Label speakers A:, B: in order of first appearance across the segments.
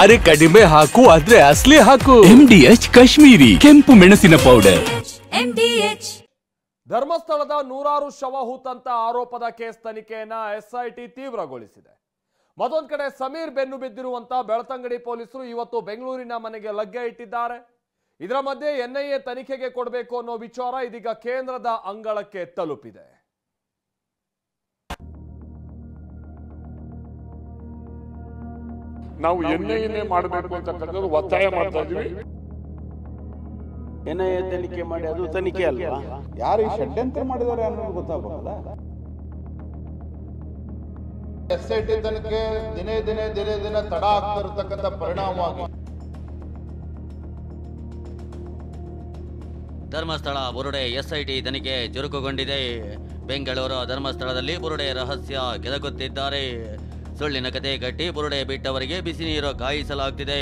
A: ಅರೆ ಕಡಿಮೆ ಹಾಕು ಆದ್ರೆ ಅಸಲಿ ಹಾಕು. MDH ಕಾಶ್ಮೀರಿ ಕೆಂಪು ಮೆಣಸಿನ ಪೌಡರ್. MDH.
B: ಧರ್ಮಸ್ಥಳದ ನೂರಾರು ಶವ ಹೂತಂತ ಆರೋಪದ ಕೇಸ್ ತನಿಖೆಯನ್ನ SIT ತೀವ್ರಗೊಳಿಸಿದೆ. ಮತ್ತೊಂದು ಕಡೆ ಸಮೀರ್ ಬೆನ್ನು ಬಿದ್ದಿರುವಂತ ಬೆಳ್ತಂಗಡಿ ಪೊಲೀಸರು ಇವತ್ತು ಬೆಂಗಳೂರಿನ ಮನೆಗೆ ಲಗ್ಗೆ ಇಟ್ಟಿದ್ದಾರೆ. ಇದರ ಮಧ್ಯೆ NIA ತನಿಖೆಗೆ ಕೊಡಬೇಕು ಅನ್ನೋ ವಿಚಾರ ಇದೀಗ ಕೇಂದ್ರದ ಅಂಗಳಕ್ಕೆ ತಲುಪಿದೆ.
C: ನಾವು NIA ಮಾಡಬೇಕು ಅಂತಕ್ಕಂಥದ್ದು ಒತ್ತಾಯ ಮಾಡ್ತಾ ಇದೀವಿ.
D: NIA ತನಿಖೆ ಮಾಡಿ, ಅದು ತನಿಖೆ ಅಲ್ವಾ?
E: ಯಾರು ಈ ಷಡ್ಯಂತ್ರ ಮಾಡಿದ್ದಾರೆ ಅನ್ನೋದು ಗೊತ್ತಾಗಬೇಕಲ್ಲ.
F: SIT ತನಿಖೆ ದಿನೇ ದಿನೇ ತಡ ಆಗ್ತಾ ಇರತಕ್ಕಂಥ ಪರಿಣಾಮವಾಗಿ
G: ಧರ್ಮಸ್ಥಳ ಬುರುಡೆ SIT ತನಿಖೆ ಚುರುಕುಗೊಂಡಿದೆ. ಬೆಂಗಳೂರು ಧರ್ಮಸ್ಥಳದಲ್ಲಿ ಬುರುಡೆ ರಹಸ್ಯ ಕೆದಕುತ್ತಿದ್ದಾರೆ. ಸುಳ್ಳಿನ ಕತೆ ಕಟ್ಟಿ ಬುರುಡೆ ಬಿಟ್ಟವರಿಗೆ ಬಿಸಿ ನೀರು ಕಾಯಿಸಲಾಗ್ತಿದೆ.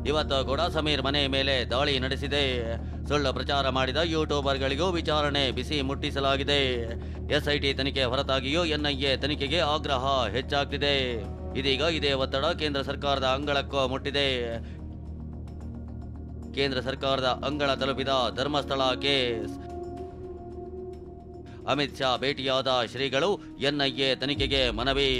G: ಇವತ್ತು ಕೂಡ ಸಮೀರ್ ಮನೆ ಮೇಲೆ ದಾಳಿ ನಡೆಸಿದೆ. ಸುಳ್ಳು ಪ್ರಚಾರ ಮಾಡಿದ ಯೂಟ್ಯೂಬರ್ಗಳಿಗೂ ವಿಚಾರಣೆ ಬಿಸಿ ಮುಟ್ಟಿಸಲಾಗಿದೆ. SIT ತನಿಖೆ ಹೊರತಾಗಿಯೂ NIA ತನಿಖೆಗೆ ಆಗ್ರಹ ಹೆಚ್ಚಾಗ್ತಿದೆ. ಇದೀಗ ಇದೇ ಒತ್ತಡ ಕೇಂದ್ರ ಸರ್ಕಾರದ ಅಂಗಳಕ್ಕೂ ಮುಟ್ಟಿದೆ. ಕೇಂದ್ರ ಸರ್ಕಾರದ ಅಂಗಳ ತಲುಪಿದ ಧರ್ಮಸ್ಥಳ ಕೇಸ್. ಅಮಿತ್ ಶಾ ಭೇಟಿಯಾದ ಶ್ರೀಗಳು NIA ತನಿಖೆಗೆ ಮನವಿ.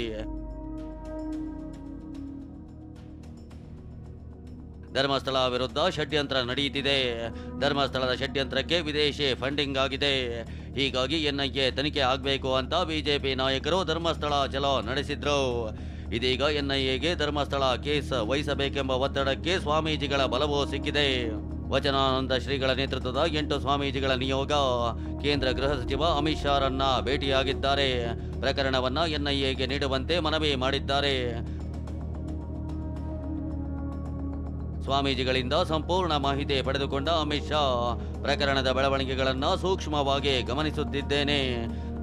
G: ಧರ್ಮಸ್ಥಳ ವಿರುದ್ಧ ಷಡ್ಯಂತ್ರ ನಡೆಯುತ್ತಿದೆ. ಧರ್ಮಸ್ಥಳದ ಷಡ್ಯಂತ್ರಕ್ಕೆ ವಿದೇಶಿ ಫಂಡಿಂಗ್ ಆಗಿದೆ. ಹೀಗಾಗಿ NIA ತನಿಖೆ ಆಗಬೇಕು ಅಂತ ಬಿಜೆಪಿ ನಾಯಕರು ಧರ್ಮಸ್ಥಳ ಚಲೋ ನಡೆಸಿದ್ರು. ಇದೀಗ NIAಗೆ ಧರ್ಮಸ್ಥಳ ಕೇಸ್ ವಹಿಸಬೇಕೆಂಬ ಒತ್ತಡಕ್ಕೆ ಸ್ವಾಮೀಜಿಗಳ ಬಲವೂ ಸಿಕ್ಕಿದೆ. ವಚನಾನಂದ ಶ್ರೀಗಳ ನೇತೃತ್ವದ 8 ಸ್ವಾಮೀಜಿಗಳ ನಿಯೋಗ ಕೇಂದ್ರ ಗೃಹ ಸಚಿವ ಅಮಿತ್ ಶಾರನ್ನ ಭೇಟಿಯಾಗಿದ್ದಾರೆ. ಪ್ರಕರಣವನ್ನ NIAಗೆ ನೀಡುವಂತೆ ಮನವಿ ಮಾಡಿದ್ದಾರೆ. ಸ್ವಾಮೀಜಿಗಳಿಂದ ಸಂಪೂರ್ಣ ಮಾಹಿತಿ ಪಡೆದುಕೊಂಡ ಅಮಿತ್ ಶಾ ಪ್ರಕರಣದ ಬೆಳವಣಿಗೆಗಳನ್ನು ಸೂಕ್ಷ್ಮವಾಗಿ ಗಮನಿಸುತ್ತಿದ್ದೇನೆ.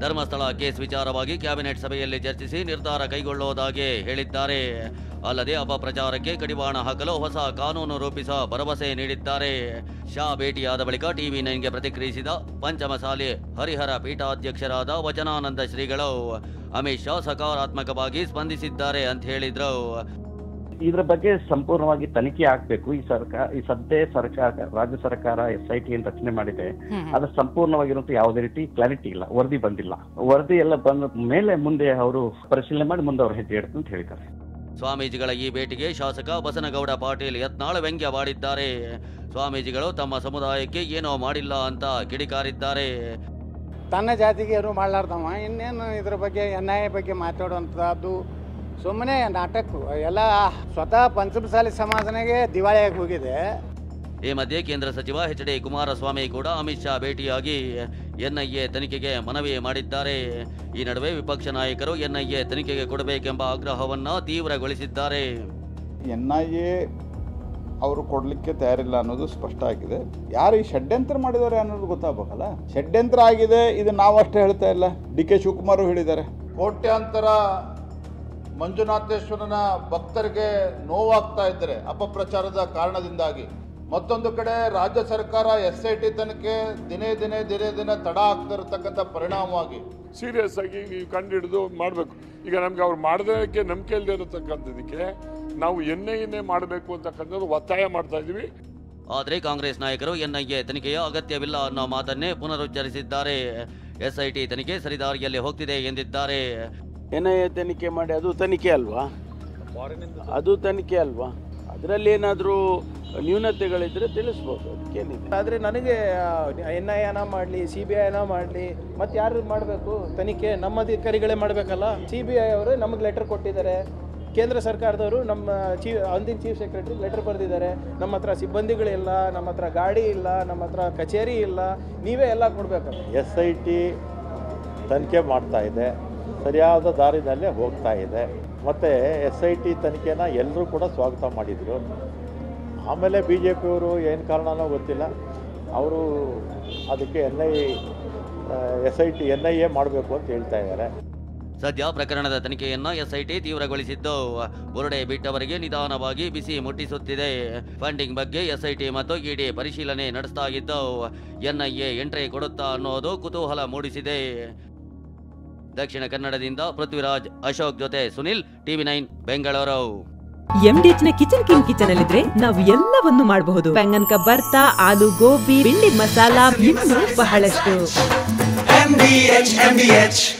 G: ಧರ್ಮಸ್ಥಳ ಕೇಸ್ ವಿಚಾರವಾಗಿ ಕ್ಯಾಬಿನೆಟ್ ಸಭೆಯಲ್ಲಿ ಚರ್ಚಿಸಿ ನಿರ್ಧಾರ ಕೈಗೊಳ್ಳುವುದಾಗಿ ಹೇಳಿದ್ದಾರೆ. ಅಲ್ಲದೆ ಅಪಪ್ರಚಾರಕ್ಕೆ ಕಡಿವಾಣ ಹಾಕಲು ಹೊಸ ಕಾನೂನು ರೂಪಿಸುವ ಭರವಸೆ ನೀಡಿದ್ದಾರೆ. ಶಾ ಭೇಟಿಯಾದ ಬಳಿಕ TV9ಗೆ ಪ್ರತಿಕ್ರಿಯಿಸಿದ ಪಂಚಮಸಾಲಿ ಹರಿಹರ ಪೀಠಾಧ್ಯಕ್ಷರಾದ ವಚನಾನಂದ ಶ್ರೀಗಳು ಅಮಿತ್ ಶಾ ಸಕಾರಾತ್ಮಕವಾಗಿ ಸ್ಪಂದಿಸಿದ್ದಾರೆ ಅಂತ ಹೇಳಿದ್ರು.
D: ಇದ್ರ ಬಗ್ಗೆ ಸಂಪೂರ್ಣವಾಗಿ ತನಿಖೆ ಆಗ್ಬೇಕು. ಈ ರಾಜ್ಯ ಸರ್ಕಾರ SIT ರಚನೆ ಮಾಡಿದೆ. ಅದ್ರ ಸಂಪೂರ್ಣವಾಗಿರುವಂತ ಯಾವುದೇ ರೀತಿ ಕ್ಲಾರಿಟಿ ಇಲ್ಲ, ವರದಿ ಬಂದಿಲ್ಲ. ವರದಿ ಎಲ್ಲ ಬಂದ ಮೇಲೆ ಮುಂದೆ ಅವರು ಪರಿಶೀಲನೆ ಮಾಡಿ ಮುಂದೆ ಅವರು ಹೆಜ್ಜೆ ಇಡ್ತಾರೆ ಅಂತ ಹೇಳಿದ್ದಾರೆ.
G: ಸ್ವಾಮೀಜಿಗಳ ಈ ಭೇಟಿಗೆ ಶಾಸಕ ಬಸನಗೌಡ ಪಾಟೀಲ್ ಯತ್ನಾಳ್ ವ್ಯಂಗ್ಯವಾಡಿದ್ದಾರೆ. ಸ್ವಾಮೀಜಿಗಳು ತಮ್ಮ ಸಮುದಾಯಕ್ಕೆ ಏನೋ ಮಾಡಿಲ್ಲ ಅಂತ ಕಿಡಿಕಾರಿದ್ದಾರೆ.
H: ತನ್ನ ಜಾತಿಗೆ ಏನು ಮಾಡ್ಲಾರ್ದವ ಇನ್ನೇನು ಇದ್ರ ಬಗ್ಗೆ NIA ಬಗ್ಗೆ ಮಾತಾಡುವಂಥದ್ದು ಸುಮ್ಮನೆ ನಾಟಕ ಎಲ್ಲ. ಸ್ವತಃ ಪಂಚಮಸಾಲಿ ಸಮಾಜನೆಗೆ ದಿವಾಳಿಯಾಗಿ ಹೋಗಿದೆ.
G: ಈ ಮಧ್ಯೆ ಕೇಂದ್ರ ಸಚಿವ HD ಕುಮಾರಸ್ವಾಮಿ ಕೂಡ ಅಮಿತ್ ಶಾ ಭೇಟಿಯಾಗಿ NIA ತನಿಖೆಗೆ ಮನವಿ ಮಾಡಿದ್ದಾರೆ. ಈ ನಡುವೆ ವಿಪಕ್ಷ ನಾಯಕರು NIA ತನಿಖೆಗೆ ಕೊಡಬೇಕೆಂಬ ಆಗ್ರಹವನ್ನ ತೀವ್ರಗೊಳಿಸಿದ್ದಾರೆ.
E: NIA ಅವರು ಕೊಡ್ಲಿಕ್ಕೆ ತಯಾರಿಲ್ಲ ಅನ್ನೋದು ಸ್ಪಷ್ಟ ಆಗಿದೆ. ಯಾರು ಈ ಷಡ್ಯಂತ್ರ ಮಾಡಿದ್ದಾರೆ ಅನ್ನೋದು ಗೊತ್ತಾಗಬೇಕಲ್ಲ. ಷಡ್ಯಂತ್ರ ಆಗಿದೆ, ಇದು ನಾವಷ್ಟೇ ಹೇಳ್ತಾ ಇಲ್ಲ, DK ಶಿವಕುಮಾರ್ ಹೇಳಿದ್ದಾರೆ.
F: ಕೋಟ್ಯಾಂತರ ಮಂಜುನಾಥೇಶ್ವರನ ಭಕ್ತರಿಗೆ ನೋವಾಗ್ತಾ ಇದ್ದಾರೆ ಅಪಪ್ರಚಾರದ ಕಾರಣದಿಂದಾಗಿ. ಮತ್ತೊಂದು ಕಡೆ ರಾಜ್ಯ ಸರ್ಕಾರ SIT ತನಿಖೆ ದಿನೇ ದಿನೇ ತಡ ಆಗ್ತಾ ಇರತಕ್ಕಂಥ ಪರಿಣಾಮವಾಗಿ
C: ಸೀರಿಯಸ್ ಆಗಿ ನೀವು ಕಂಡು ಹಿಡಿದು ಮಾಡಬೇಕು. ಈಗ ನಮ್ಗೆ ಅವ್ರು ಮಾಡೋದಕ್ಕೆ ನಂಬಿಕೆ ಇಲ್ಲದೆ ಇರತಕ್ಕಂಥದಕ್ಕೆ ನಾವು NIA ಮಾಡಬೇಕು ಅಂತಕ್ಕಂಥದ್ದು ಒತ್ತಾಯ ಮಾಡ್ತಾ ಇದೀವಿ.
G: ಆದರೆ ಕಾಂಗ್ರೆಸ್ ನಾಯಕರು NIA ತನಿಖೆಯ ಅಗತ್ಯವಿಲ್ಲ ಅನ್ನೋ ಮಾತನ್ನೇ ಪುನರುಚ್ಚರಿಸಿದ್ದಾರೆ. SIT ತನಿಖೆ ಸರಿದಾರಿಯಲ್ಲಿ ಹೋಗ್ತಿದೆ ಎಂದಿದ್ದಾರೆ.
D: NIA ತನಿಖೆ ಮಾಡಿ, ಅದು ತನಿಖೆ ಅಲ್ವಾ? ಅದು ತನಿಖೆ ಅಲ್ವಾ? ಅದರಲ್ಲಿ ಏನಾದರೂ ನ್ಯೂನತೆಗಳಿದ್ರೆ ತಿಳಿಸ್ಬೋದು, ಅದಕ್ಕೇನಿದೆ.
H: ಆದರೆ ನನಗೆ NIAನ ಮಾಡಲಿ CBIನ ಮಾಡಲಿ ಮತ್ತೆ ಯಾರು ಮಾಡಬೇಕು ತನಿಖೆ? ನಮ್ಮ ಅಧಿಕಾರಿಗಳೇ ಮಾಡಬೇಕಲ್ಲ. CBI ಅವರು ನಮಗೆ ಲೆಟರ್ ಕೊಟ್ಟಿದ್ದಾರೆ. ಕೇಂದ್ರ ಸರ್ಕಾರದವರು ನಮ್ಮ ಅಂದಿನ ಚೀಫ್ ಸೆಕ್ರೆಟರಿ ಲೆಟರ್ ಬರೆದಿದ್ದಾರೆ. ನಮ್ಮ ಹತ್ರ ಸಿಬ್ಬಂದಿಗಳಿಲ್ಲ, ನಮ್ಮ ಹತ್ರ ಗಾಡಿ ಇಲ್ಲ, ನಮ್ಮ ಹತ್ರ ಕಚೇರಿ ಇಲ್ಲ, ನೀವೇ ಎಲ್ಲ ಕೊಡಬೇಕು.
I: SIT ತನಿಖೆ ಮಾಡ್ತಾ ಇದೆ, ಸರಿಯಾದ ದಾರಿನಲ್ಲೇ ಹೋಗ್ತಾ ಇದೆ. ಮತ್ತು SIT ತನಿಖೆನ ಎಲ್ಲರೂ ಕೂಡ ಸ್ವಾಗತ ಮಾಡಿದರು. ಆಮೇಲೆ BJPಯವರು ಏನು ಕಾರಣನೋ ಗೊತ್ತಿಲ್ಲ, ಅವರು ಅದಕ್ಕೆ NIA ಮಾಡಬೇಕು ಅಂತ ಹೇಳ್ತಾ ಇದ್ದಾರೆ.
G: ಸದ್ಯ ಪ್ರಕರಣದ ತನಿಖೆಯನ್ನ SIT ತೀವ್ರಗೊಳಿಸಿದ್ದು ಬುರುಡೆ ಬಿಟ್ಟವರಿಗೆ ನಿಧಾನವಾಗಿ ಬಿಸಿ ಮುಟ್ಟಿಸುತ್ತಿದೆ. ಫಂಡಿಂಗ್ ಬಗ್ಗೆ SIT ಮತ್ತು ED ಪರಿಶೀಲನೆ ನಡೆಸ್ತಾ ಇದ್ದು NIA ಎಂಟ್ರಿ ಕೊಡುತ್ತಾ ಅನ್ನೋದು ಕುತೂಹಲ ಮೂಡಿಸಿದೆ. ದಕ್ಷಿಣ ಕನ್ನಡದಿಂದ ಪೃಥ್ವಿರಾಜ್ ಅಶೋಕ್ ಜೊತೆ ಸುನಿಲ್, TV9 ಬೆಂಗಳೂರು.
J: MDH ನ ಕಿಚನ್ ಅಲ್ಲಿದ್ರೆ ನಾವು ಎಲ್ಲವನ್ನು ಮಾಡಬಹುದು. ಬೆಂಗನ್ ಕಾ ಬರ್ತಾ, ಆಲೂ ಗೋಬಿ, ಭಿಂಡಿ ಮಸಾಲಾ, ಇನ್ನೂ ಬಹಳಷ್ಟು. MDH